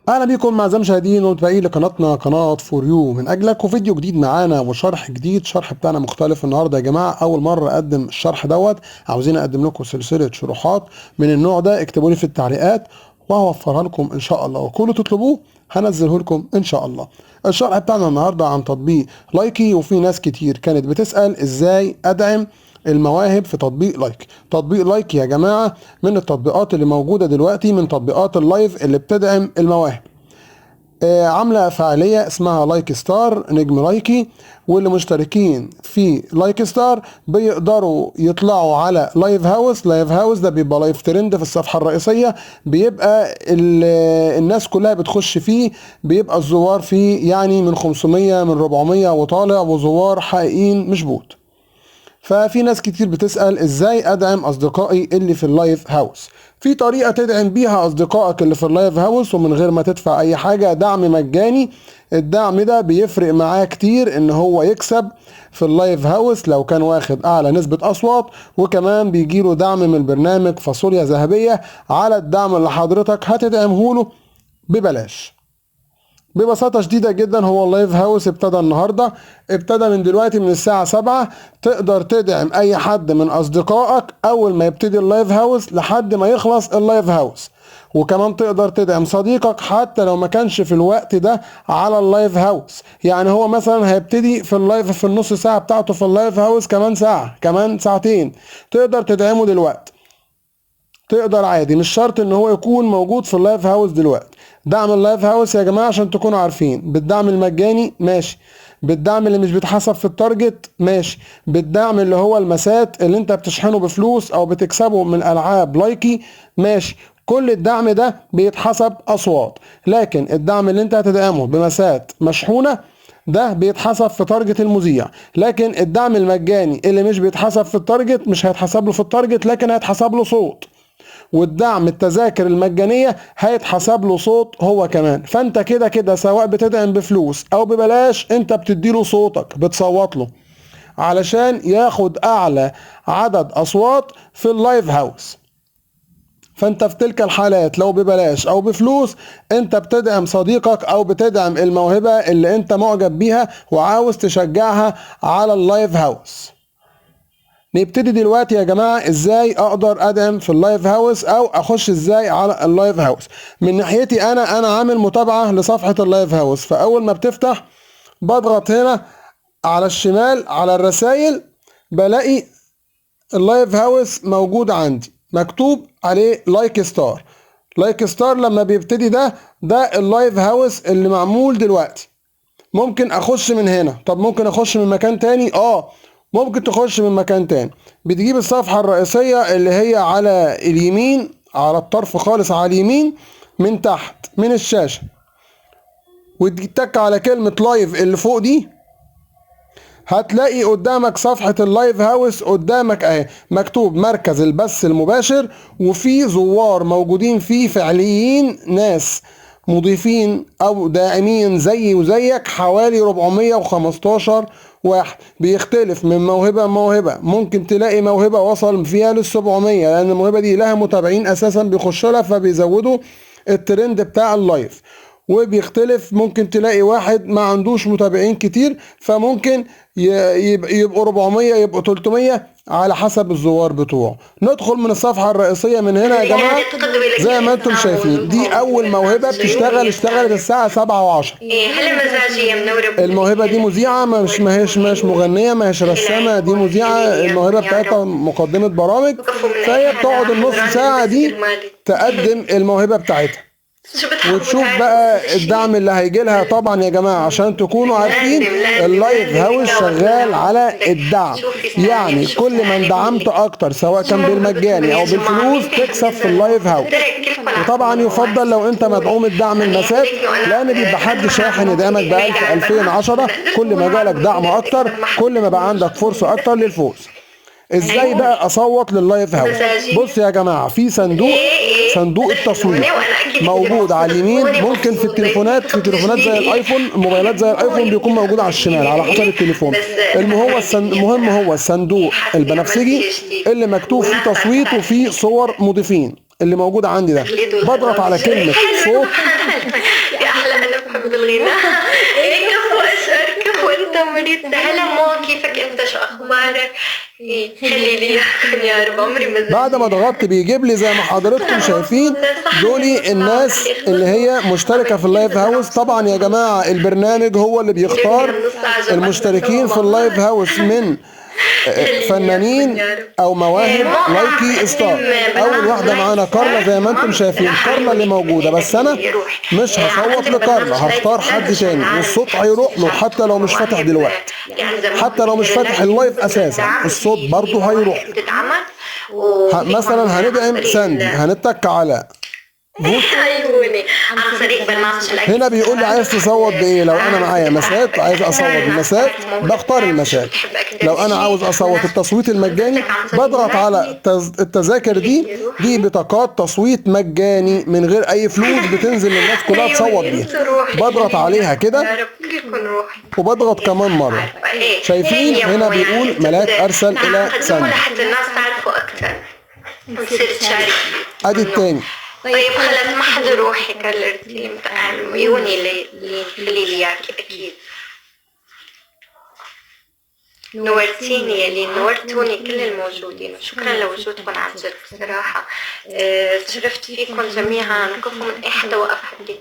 اهلا بيكم اعزائي المشاهدين ومتابعين لقناتنا قناه فور يو من اجلك، وفيديو جديد معانا وشرح جديد. شرح بتاعنا مختلف النهارده يا جماعه، اول مره اقدم الشرح دوت. عاوزين اقدم لكم سلسله شروحات من النوع ده، اكتبوا لي في التعليقات وهوفرها لكم ان شاء الله، وكل تطلبوه هنزله لكم ان شاء الله. الشرح بتاعنا النهارده عن تطبيق لايكي، وفي ناس كتير كانت بتسال ازاي ادعم المواهب في تطبيق لايك. تطبيق لايك يا جماعه من التطبيقات اللي موجوده دلوقتي، من تطبيقات اللايف اللي بتدعم المواهب. عامله فعاليه اسمها لايك ستار، نجم لايكي، واللي مشتركين في لايك ستار بيقدروا يطلعوا على لايف هاوس. لايف هاوس ده بيبقى لايف ترند في الصفحه الرئيسيه، بيبقى الناس كلها بتخش فيه، بيبقى الزوار فيه يعني من 500 من 400 وطالع، وزوار حقيقيين مش بوت. ففي ناس كتير بتسأل ازاي ادعم اصدقائي اللي في اللايف هاوس. في طريقة تدعم بيها اصدقائك اللي في اللايف هاوس ومن غير ما تدفع اي حاجة، دعم مجاني. الدعم ده بيفرق معاه كتير ان هو يكسب في اللايف هاوس لو كان واخد اعلى نسبة اصوات، وكمان بيجيله دعم من برنامج فاصوليا ذهبية على الدعم اللي حضرتك هتدعمه له ببلاش. ببساطة شديدة جدا، هو اللايف هاوس ابتدى النهاردة، ابتدى من دلوقتي من الساعة 7. تقدر تدعم اي حد من اصدقائك اول ما يبتدي اللايف هاوس لحد ما يخلص اللايف هاوس، وكمان تقدر تدعم صديقك حتى لو ما كانش في الوقت ده على اللايف هاوس. يعني هو مثلا هيبتدي في اللايف في النص ساعة بتاعته في اللايف هاوس كمان ساعة كمان ساعتين، تقدر تدعمه دلوقتي. تقدر عادي، مش شرط ان هو يكون موجود في اللايف هاوس دلوقتي. دعم اللايف هاوس يا جماعه عشان تكونوا عارفين، بالدعم المجاني ماشي، بالدعم اللي مش بيتحسب في التارجت ماشي، بالدعم اللي هو المسات اللي انت بتشحنه بفلوس او بتكسبه من العاب لايكي ماشي. كل الدعم ده بيتحسب اصوات، لكن الدعم اللي انت هتدعمه بمسات مشحونه ده بيتحسب في تارجت المذيع. لكن الدعم المجاني اللي مش بيتحسب في التارجت مش هيتحسب له في التارجت، لكن هيتحسب له صوت. والدعم التذاكر المجانية هيتحسب له صوت هو كمان. فانت كده كده سواء بتدعم بفلوس او ببلاش، انت بتديله صوتك، بتصوت له علشان ياخد اعلى عدد اصوات في اللايف هاوس. فانت في تلك الحالات لو ببلاش او بفلوس، انت بتدعم صديقك او بتدعم الموهبة اللي انت معجب بيها وعاوز تشجعها على اللايف هاوس. نبتدي دلوقتي يا جماعة ازاي اقدر ادعم في اللايف هاوس او اخش ازاي على اللايف هاوس. من ناحيتي انا عامل متابعة لصفحة اللايف هاوس، فاول ما بتفتح بضغط هنا على الشمال على الرسائل، بلاقي اللايف هاوس موجود عندي مكتوب عليه لايك ستار. لايك ستار لما بيبتدي ده اللايف هاوس اللي معمول دلوقتي. ممكن اخش من هنا. طب ممكن اخش من مكان تاني؟ ممكن تخش من مكان تاني. بتجيب الصفحة الرئيسية اللي هي على اليمين، على الطرف خالص على اليمين من تحت من الشاشة، وتتك على كلمة لايف اللي فوق دي. هتلاقي قدامك صفحة اللايف هاوس قدامك اهي، مكتوب مركز البث المباشر، وفي زوار موجودين فيه فعليين، ناس مضيفين او داعمين زيي وزيك حوالي 415 واحد. بيختلف من موهبة لموهبة، ممكن تلاقي موهبة وصل فيها لل 700، لان الموهبة دي لها متابعين اساسا بيخشوا لها فبيزودوا الترند بتاع اللايف. وبيختلف، ممكن تلاقي واحد ما عندوش متابعين كتير فممكن يبقوا 400 يبقوا 300 على حسب الزوار بتوعه. ندخل من الصفحة الرئيسية من هنا يا جماعة. زي ما انتم شايفين دي اول موهبة بتشتغل، اشتغلت الساعة 7 و10. الموهبة دي مذيعة، مش مغنية، مش رسامة، دي مذيعة. الموهبة بتاعتها مقدمة برامج، فهي بتقعد النص ساعة دي تقدم الموهبة بتاعتها وتشوف بقى الدعم اللي هيجي لها. طبعا يا جماعه عشان تكونوا عارفين اللايف هاوس شغال على الدعم، يعني كل ما دعمت اكتر سواء كان بالمجاني او بالفلوس تكسب في اللايف هاوس. وطبعا يفضل لو انت مدعوم الدعم المسات، لان بيبقى حد شاحن يدعمك ب 1000 2010. كل ما جالك دعم اكتر كل ما بقى عندك فرصه اكتر للفوز. ازاي بقى اصوت لللايف هاوس؟ بص يا جماعه، في صندوق التصويت موجود على اليمين. ممكن في التليفونات، في تليفونات زي الايفون، موبايلات زي الايفون بيكون موجود على الشمال على حسب التليفون. المهم هو الصندوق البنفسجي اللي مكتوب فيه تصويت وفيه صور مضيفين. اللي موجود عندي ده، بضغط على كلمة صوت. يا احلى انا بحب الغناء. ايه كفو اشعر، كفو انت مريض. هلا مو كيفك انت، شو اخبارك؟ خلي لي يا رب عمري ما بعد ما ضغطت بيجيب لي زي ما حضراتكم شايفين دولي الناس اللي هي مشتركة في اللايف هاوس. طبعا يا جماعة البرنامج هو اللي بيختار المشتركين في اللايف هاوس من فنانين او مواهب لايكي ستار. اول واحده معانا كارلا زي ما انتم شايفين، كارلا اللي موجوده، بس انا مش هصوت لكارلا، هختار حد تاني والصوت هيروح له حتى لو مش فاتح دلوقتي، حتى لو مش فاتح اللايف اساسا الصوت برضه هيروح. مثلا هندعم ساندي، هنتك على عيوني عن طريق برنامج الأكل. هنا بيقول لي عايز تصوت بايه. لو انا معايا مسات عايز اصوت بمسات بختار المسات. لو انا عاوز اصوت التصويت المجاني بضغط على التذاكر دي بطاقات تصويت مجاني من غير اي فلوس بتنزل للناس كلها تصوت بيها. بضغط عليها كده وبضغط كمان مره. شايفين هنا بيقول ملاك ارسل الى ساندي. لحتى الناس تعرفوا اكثر وتصير تشارك. ادي التاني. طيب خلص ما حدا روح يكرر عيوني اللي لياكي اكيد. نورتيني يا لين، نورتوني كل الموجودين، شكرا لوجودكم عن جد بصراحة. تشرفت فيكم جميعا، كفو من اي حدا وقف حدي.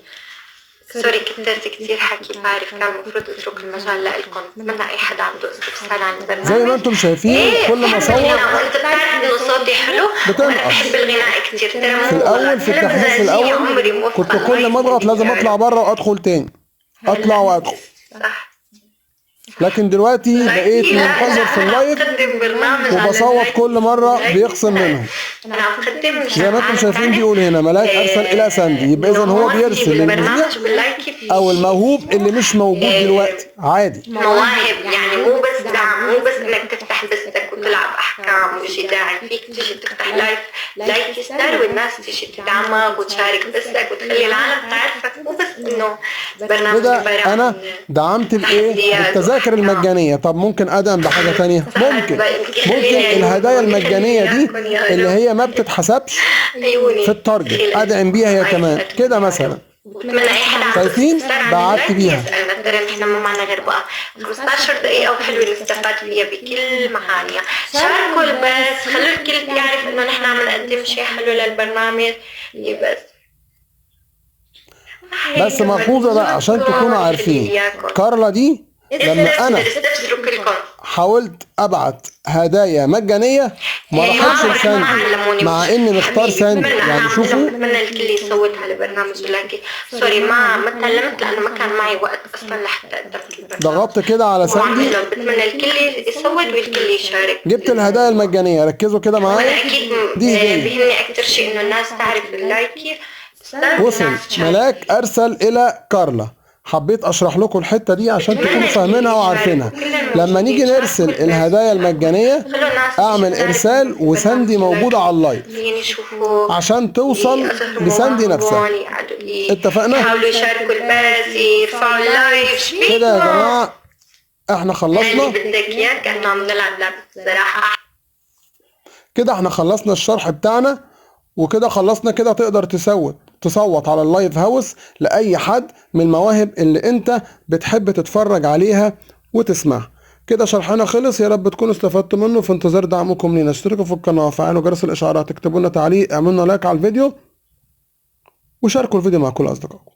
سوري كترت كتير حكي، بعرف كان المفروض اترك المجال لإلكم. بتمنى اي حدا عنده استفسار عن البرنامج زي ما انتم شايفين كل ما صوت وانت بتعرف انه صوتي حلو وانا بحب الغناء كتير. في الاول في التحديث الاول كنت كل ما اضغط لازم اطلع بره وادخل تاني، اطلع وادخل. صح. لكن دلوقتي بقيت منتظر في اللايف وبصوت كل مرة بيخصم منهم. زي ما انتم شايفين بيقول هنا ملاك ارسل الى ساندي، يبقى اذا هو بيرسل للمذيع او الموهوب اللي مش موجود دلوقتي عادي. مواهب يعني مو بس دعم، مو بس انك تفتح بثك وتلعب احكام وشي داعي فيك تيجي تفتح لايك ستار والناس تيجي تدعمك وتشارك بثك وتخلي العالم تعرفك، مو بس انه برنامج كده انا دعمت بايه؟ التذاكر المجانية. طب ممكن ادعم بحاجة تانية؟ ممكن الهدايا المجانية دي اللي هي ما بتتحسبش في التارجت ادعم بيها هي كمان كده مثلا. شايفين بعت بيها مثلا احنا ما معنا غير بقى 15 دقيقة وحلوة نستفاد فيها بكل معانيها. شاركوا البث، خلوا الكل يعرف انه نحن عم نقدم شيء حلو للبرنامج. بس ملحوظة بقى عشان تكونوا عارفين، كارلا دي لما انا حاولت ابعت هدايا مجانيه ما راحتش لساندي مع اني مختار ساندي. يعني شوفوا بتمنى الكل يصوت على برنامج لايكي. سوري ما تعلمت لانه ما كان معي وقت اصلا لحتى قدمت. ضغطت كده على ساندي. بتمنى الكل يصوت والكل يشارك. جبت الهدايا المجانيه. ركزوا كده معايا. اكيد بيهمني اكثر شيء انه الناس تعرف اللايكي. وصل ملاك ارسل الى كارلا. حبيت اشرح لكم الحته دي عشان تكونوا فاهمينها وعارفينها. لما نيجي نرسل الهدايا المجانيه اعمل ارسال وساندي موجوده على اللايف عشان توصل لساندي نفسها. اتفقنا؟ حاولوا يشاركوا البث، يرفعوا اللايف كده يا جماعه. احنا خلصنا بدك اياه كنا عم نلعب لعبه صراحه. كده احنا خلصنا الشرح بتاعنا وكده خلصنا. كده تقدر تصوت على اللايف هاوس لأي حد من المواهب اللي انت بتحب تتفرج عليها وتسمعها. كده شرحنا خلص. يا رب تكونوا استفدتوا منه. في انتظار دعمكم لينا اشتركوا في القناة وفعلوا جرس الاشعارات، اكتبوا لنا تعليق، اعملوا لايك على الفيديو وشاركوا الفيديو مع كل اصدقائكم.